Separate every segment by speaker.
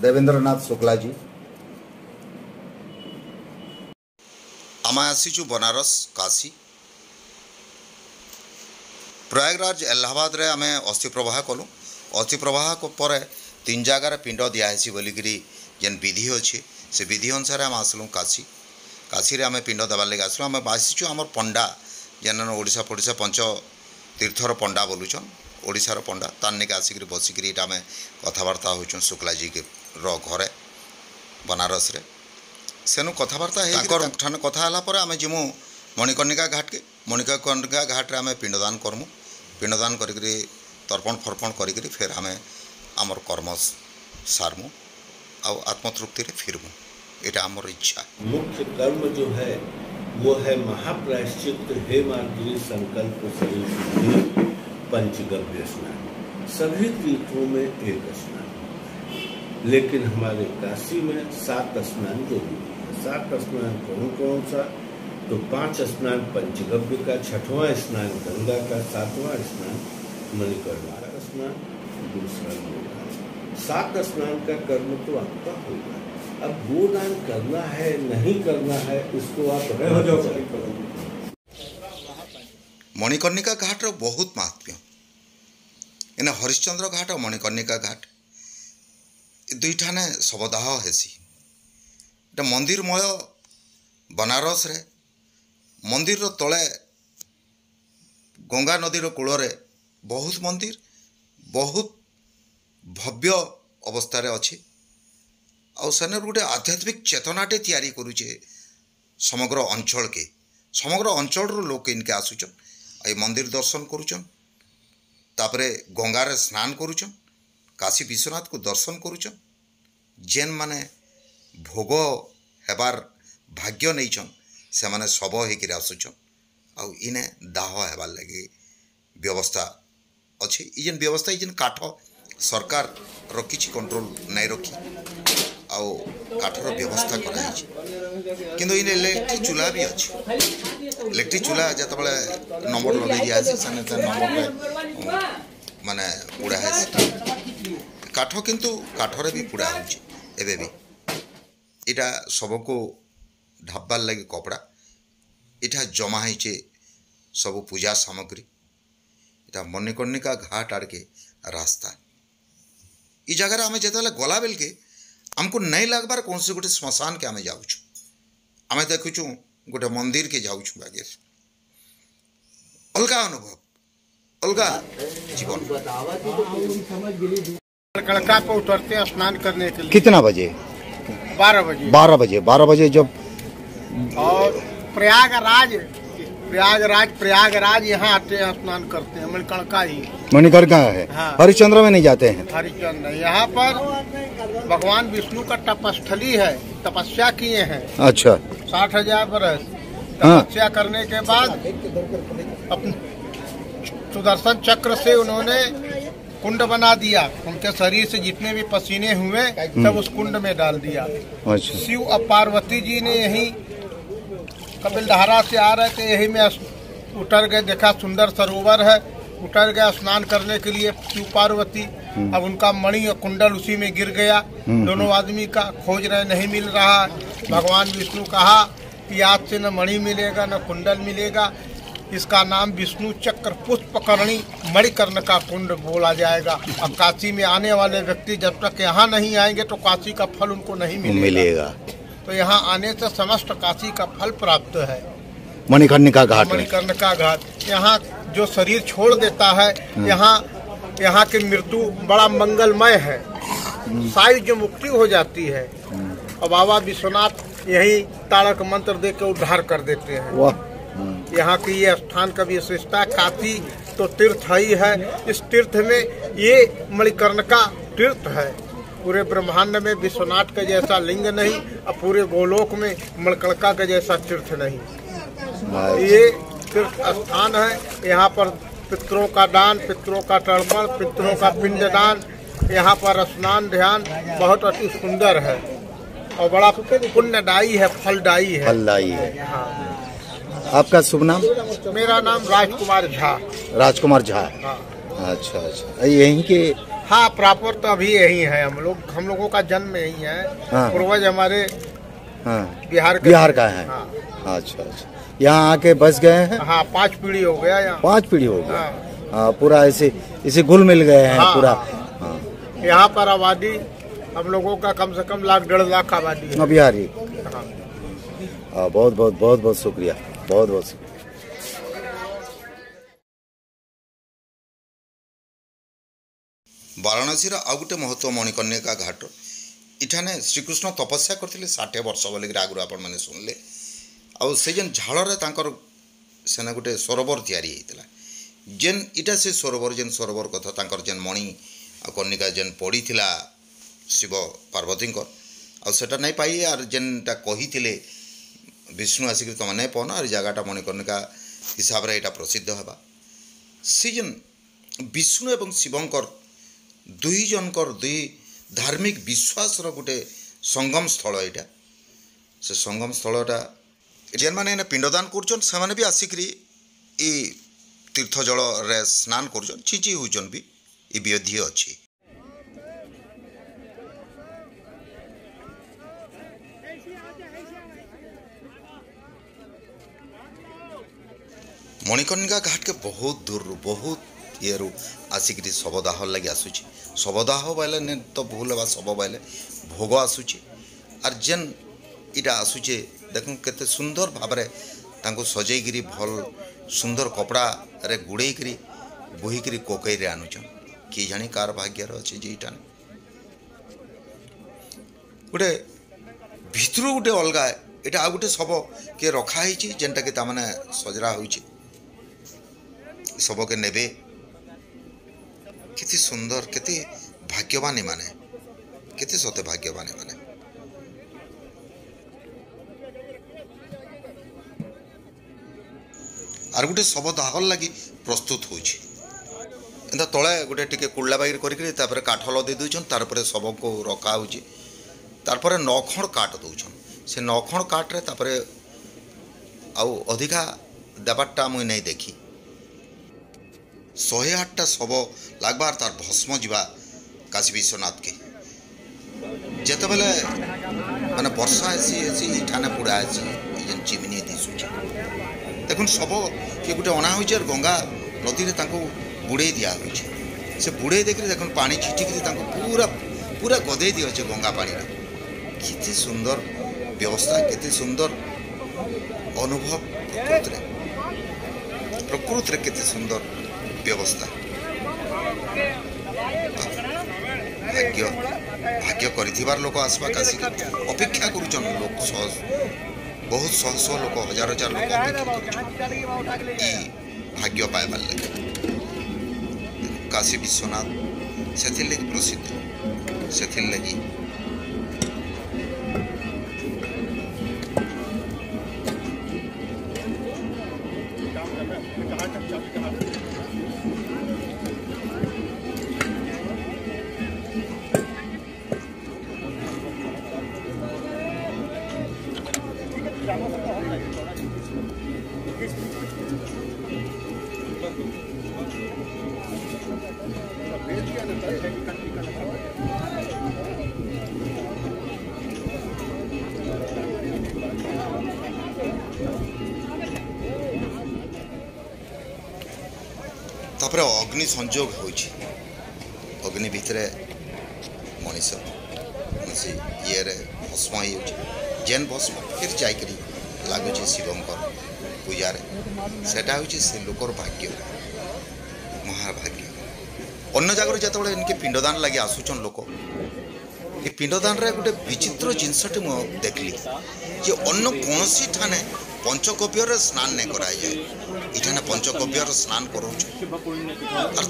Speaker 1: देवेंद्रनाथ शुक्ला जी।
Speaker 2: आम आसीचु बनारस काशी प्रयागराज इलाहाबाद रे आम अस्थि प्रवाह कलु। अस्थि प्रवाह पर 3 जगार पिंड दिखाई बोलिकी जेन विधि अच्छे से विधि अनुसार आम आसलु काशी। काशी रे आम पिंड देवार लगे आसलु। आम आसीचु आमर पंडा जेन ओडिशा फड़िशा पंच तीर्थर पंडा बोलुचन ओडिशार पंडा तानिक आसिक बसिकी आम कथबार्ता होचुन शुक्ला जी के घरे बनारस रे। सेनु कथबार्ता ठान कथा आम जीमु मणिकर्णिका घाट के। मणिकर्णिका घाट रे आम पिंडदान करमु। पिंडदान करी तर्पण फर्पण करी फिर आम आमर कर्म सारमु आउ आत्मतृप्ति रे फिरमु। एटा आमर इच्छा।
Speaker 3: मुख्य कर्म जो है वो है महाप्रायश्चित, हे मार्गी संकल्प शरीर पंचगव्य स्नान। सभी तीर्थों में एक स्नान, लेकिन हमारे काशी में 7 स्नान जरूरी है। 7 स्नान कौन कौन सा? तो 5 स्नान पंचगव्य का, 6वां स्नान गंगा का, 7वां स्नान मणिकर्णिका का स्नान, दूसरा गोदान। 7 स्नान का कर्म तो आपका होगा। अब गोदान करना है नहीं करना है इसको आप
Speaker 2: मणिकर्णिका घाट बहुत महात्म्य। एने हरिश्चंद्र घाट और मणिकर्णिका घाट दुईठाने शवदाह हेसी। एटा मंदिरमय बनारस रे मंदिर तले गंगा नदीर कूल बहुत मंदिर बहुत भव्य अवस्था अच्छी। आउ सेने गोटे आध्यात्मिक चेतनाटे तैयारी करुचे समग्र अंचल के। समग्र अंचल लोक इनके आसुचन ये मंदिर दर्शन करुचन, तापरे गंगार स्नान करुचन, काशी विश्वनाथ को दर्शन करुचन। जेन माने भोग हेबार भाग्य नहींचन से माने शव होकर आसुचन। आउ इने दाह हेबार लगे व्यवस्था अच्छे। जेन व्यवस्था जेन काठ सरकार रखी कंट्रोल नहीं रखी आउ काठर व्यवस्था कराई। किंतु इन इलेक्ट्रिक चूल्हा भी अच्छे। इलेक्ट्रिक चूल्हा जत नंबर लगे दिया नंबर माने पुड़ा है काठ, किंतु काठरे भी पुड़ा होबे भी। इटा सबको ढाबार लगे कपड़ा, इटा जमा है सब पूजा सामग्री। इटा मणिकर्णिका घाट आड़ के रास्ता। इ जगह आम जो गला बेल के आमको नहीं लगबार कौन से गोटे श्मशान के आम जाऊँ। आम देखुचु गोटे मंदिर के जाऊँ बागे अलगा अनुभव अलगा जीवन।
Speaker 4: कड़का पे उतरते हैं स्नान करने के लिए।
Speaker 1: कितना बजे?
Speaker 4: 12 बजे।
Speaker 1: 12 बजे जब
Speaker 4: और प्रयागराज यहाँ आते हैं स्नान करते हैं। मणिकर्णिका ही
Speaker 1: मणिकर्णिका है। हाँ। हरिश्चंद्र में नहीं जाते हैं।
Speaker 4: हरिश्चंद्र यहाँ पर भगवान विष्णु का तपस्थली है, तपस्या किए हैं।
Speaker 1: अच्छा।
Speaker 4: 60,000 बरस तपस्या करने के बाद अपने सुदर्शन चक्र से उन्होंने कुंड बना दिया। उनके शरीर से जितने भी पसीने हुए सब उस कुंड में डाल दिया।
Speaker 1: अच्छा।
Speaker 4: शिव और पार्वती जी ने यही कपिलधारा से आ रहे थे, यही में उतर गए। देखा सुंदर सरोवर है, उतर गया स्नान करने के लिए शिव पार्वती। अब उनका मणि और कुंडल उसी में गिर गया। दोनों आदमी का खोज रहे, नहीं मिल रहा। भगवान विष्णु कहा कि आज से न मणि मिलेगा न कुंडल मिलेगा, इसका नाम विष्णु चक्र पुष्पकर्णी मणिकर्णिका कुंड बोला जाएगा। अब काशी में आने वाले व्यक्ति जब तक यहाँ नहीं आएंगे तो काशी का फल उनको नहीं मिलेगा। तो यहाँ आने से समस्त काशी का फल प्राप्त है।
Speaker 1: मणिकर्णिका घाट।
Speaker 4: मणिकर्णिका घाट यहाँ जो शरीर छोड़ देता है, यहाँ की मृत्यु बड़ा मंगलमय है। सारी जो मुक्ति हो जाती है और बाबा विश्वनाथ यही तारक मंत्र दे के उद्धार कर देते हैं। यहाँ की ये स्थान का भी विशेषता, काशी तो तीर्थ ही है। इस तीर्थ में ये मणिकर्णिका तीर्थ है। पूरे ब्रह्मांड में विश्वनाथ के जैसा लिंग नहीं और पूरे गोलोक में मणिकर्णिका के जैसा तीर्थ नहीं। ये तीर्थ स्थान है। यहाँ पर पितरों का दान, पितरों का तर्पण, पितरों का पिंडदान, यहाँ पर स्नान ध्यान बहुत अति सुंदर है और बड़ा पुण्यदायी है, फलदायी है। हाँ।
Speaker 1: आपका शुभ नाम?
Speaker 4: मेरा नाम राजकुमार झा।
Speaker 1: राजकुमार झा।
Speaker 4: हाँ।
Speaker 1: अच्छा। यहीं के
Speaker 4: हाँ, प्रॉपर तो अभी यही है। हम लोगों का जन्म यही है।
Speaker 1: हाँ।
Speaker 4: पूर्वज हमारे
Speaker 1: हाँ,
Speaker 4: बिहार
Speaker 1: का है।
Speaker 4: हाँ।
Speaker 1: अच्छा अच्छा, यहाँ आके बस गए हैं।
Speaker 4: हाँ, 5 पीढ़ी हो गया यहाँ।
Speaker 1: 5 पीढ़ी हो गया।
Speaker 4: हाँ।
Speaker 1: हाँ, पूरा इसे घुल मिल गए हैं।
Speaker 4: हाँ,
Speaker 1: पूरा।
Speaker 4: हाँ।
Speaker 1: हाँ,
Speaker 4: यहाँ पर आबादी हम लोगों का कम से कम 1.5 लाख आबादी है।
Speaker 1: बिहारी।
Speaker 4: हाँ।
Speaker 1: बहुत बहुत बहुत बहुत शुक्रिया, बहुत बहुत शुक्रिया।
Speaker 2: वाराणसी आउ गोटे महत्व मणिकर्णिका घाट इठाने श्रीकृष्ण तपस्या करते 60 वर्ष बोलिक आगुरी आपण मैंने शुणिले आउ से जेन झाड़े तांकर सेना गोटे सरोवर तैयारी होता जेन इटा से सरोवर जेन सरोवर कथा तांकर जेन मणि आ कर्णिका जेन पड़ी थिला शिव पार्वती आटा नहीं पाई आर जेनटा कही विष्णु आसिक तुम नहीं पाओ आर जगटा मणिकर्णिका हिसाब से यहाँ प्रसिद्ध है सी जेन विष्णु एवं शिवंकर दुई जनकर दुई धार्मिक विश्वास गोटे संगम स्थल यहाँ से संगम स्थलटा जेन मैंने पिंडदान कर भी आसिक तीर्थ जल रे स्नान कर चिंची होचन भी ये विधि अच्छी। मणिकर्णिका घाट के बहुत दूर बहुत ये आसिक शवदाह लगे आसूची शवदाह बाइले ने तो भूल है शव बाइले भोग आसूची आर जेन इटा आसूचे देखो केते सुंदर भाव में सजैकरी भल सुंदर कपड़ा रे गुड़ेकरी बोहिकी कोकई रे आनुचन कि जानी कार भाग्यर अच्छे जे इटा गोटे भितर गोटे अलग यहाँ आ गोटे शव किए रखाई जेनटा कि ताने सजरा हो शव के नेबे केते सुंदर केते भाग्यवान माने केते सते भाग्यवान माने आर गोटे शव दाहर लगी प्रस्तुत होछि एंता तले गोटे टिके कुल्ला बाइर करिकरी तापर काठ लदे दउछन तारपर शव को रखा होछि तारपर 9 खण काट दउछन से 9 खण काट रे तापर आउ अधिका देबारटा मुई नहीं देखी 108टा शव लागबार तार भस्म जीवा काशी विश्वनाथ के जिते बेले माने वर्षा ऐसी इठाने पुड़ा जेन चिमनी दिशुचे देखुन शव किए गोटे अना हो गंगा नदी में बुड़े दिया से बुड़े देख देखुन पानी छिटिक पूरा पूरा गदे दिए गंगा पानी केते सुंदर व्यवस्था केते सुंदर अनुभव प्रकृति केते सुंदर व्यवस्था भाग्य भाग्य कर लोक आसवा काशी अपेक्षा करुचन लोक बहुत शह लोक हजार हजार लोक अपेक्षा कर भाग्य पाइबार लगे काशी विश्वनाथ से लगी प्रसिद्ध से लगी तापर अग्नि संजोग हो अग्नि भितर मनीष ये भस्म हो जेन भस्म फिर जाकर लगुच शिवंकर पूजार सेटा हूँ से लोकर भाग्य महाभाग्य अन्य जगह जो इनके पिंडदान लगे आसुचन लोक ये पिंडदान रे गोटे विचित्र जिनसटे मुझे देखली जे अन्य कौन ठाने पंचगव्यर स्नान नहीं कराई जाए इठाने पंचगव्यर स्नान कर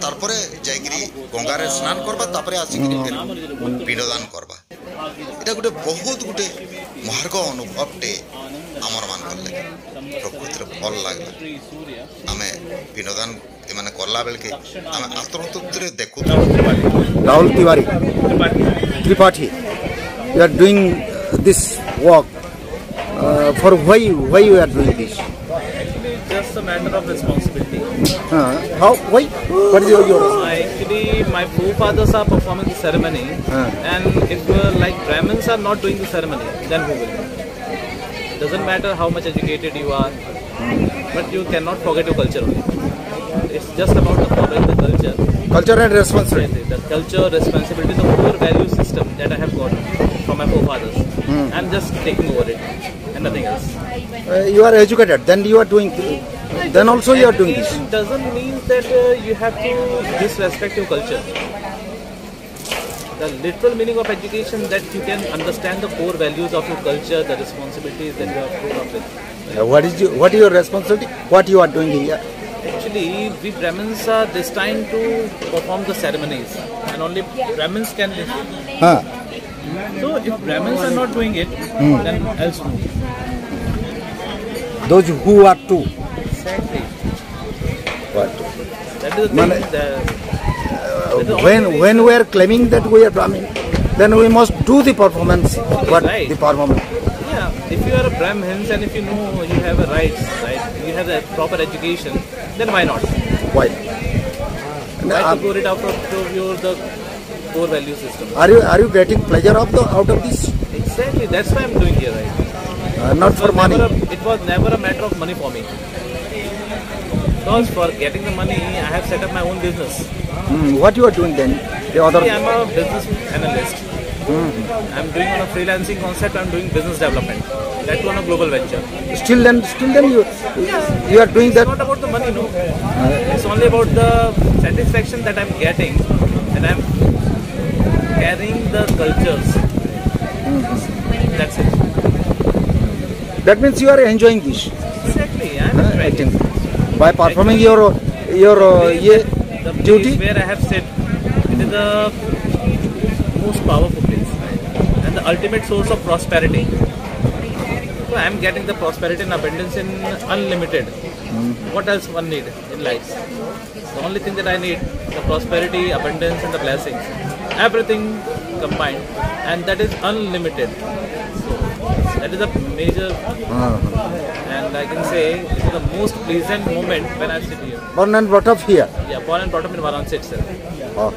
Speaker 2: तारपरे जाइकरी गंगारे स्नान करबा तापरे आसिकरी पिंडदान करबा इटा गोटे बहुत गोटे मार्ग अनुभवटे आमर मान लगे प्रकृति भल लगला आमे पिंडदान एमाने करला बेल के आमे आत्मतुत्रे देखु
Speaker 1: Rahul Tiwari Tripathi you are doing this work for why you are doing this?
Speaker 5: Actually, it's just a matter of responsibility.
Speaker 1: How? Why? What is your?
Speaker 5: Actually, my forefathers are performing the ceremony, and if like Brahmins are not doing the ceremony, then who will? Doesn't matter how much educated you are, but you cannot forget your culture only. It's just about the following the culture.
Speaker 1: Culture and responsibility.
Speaker 5: The culture, responsibility, the core value system that I have got from my forefathers. I'm just taking over it and nothing else.
Speaker 1: You are educated, then you are doing, then also you are doing this.
Speaker 5: Education doesn't mean that you have to disrespect your culture. The literal meaning of education that you can understand the core values of your culture, the responsibilities that you have grown up with.
Speaker 1: What is your responsibility? What you are doing here?
Speaker 5: Actually, we Brahmins are destined to perform the ceremonies, and only Brahmins can do it. So, if Brahmins are not doing it, then else who?
Speaker 1: Those who are too.
Speaker 5: Exactly.
Speaker 1: What?
Speaker 5: That is the thing.
Speaker 1: When we are claiming that we are Brahmin, then we must do the performance. What
Speaker 5: Right.
Speaker 1: the performance?
Speaker 5: Yeah, if you are a Brahmin and if you know you have a rights, right, you have a proper education, then why not?
Speaker 1: Why?
Speaker 5: Why to go it out of your the core value system?
Speaker 1: Are you getting pleasure out of this?
Speaker 5: Exactly, that's why I'm doing here, right?
Speaker 1: Not for money.
Speaker 5: It was never a matter of money for me. Because for getting the money, I have set up my own business.
Speaker 1: What you are doing then? The other.
Speaker 5: I'm a business analyst. I'm doing on a freelancing concept. I'm doing business development. That on a global venture.
Speaker 1: Still then you are doing
Speaker 5: It's
Speaker 1: that.
Speaker 5: not about the money, no. It's only about the satisfaction that I'm getting, and I'm carrying the cultures. That's it.
Speaker 1: That means you are enjoying this.
Speaker 5: Exactly, I'm enjoying it.
Speaker 1: By performing your
Speaker 5: The
Speaker 1: duty.
Speaker 5: place where I have said it is the most powerful place, right? And the ultimate source of prosperity. So I am getting the prosperity and abundance in unlimited. What else one need in life? The only thing that I need, the prosperity, abundance and the blessings. Everything combined, and that is unlimited. So that is a major, and I can say it is the most pleasant moment when I sit here.
Speaker 1: Born and brought up here.
Speaker 5: Yeah, born and brought up in Varanasi itself.
Speaker 1: Oh.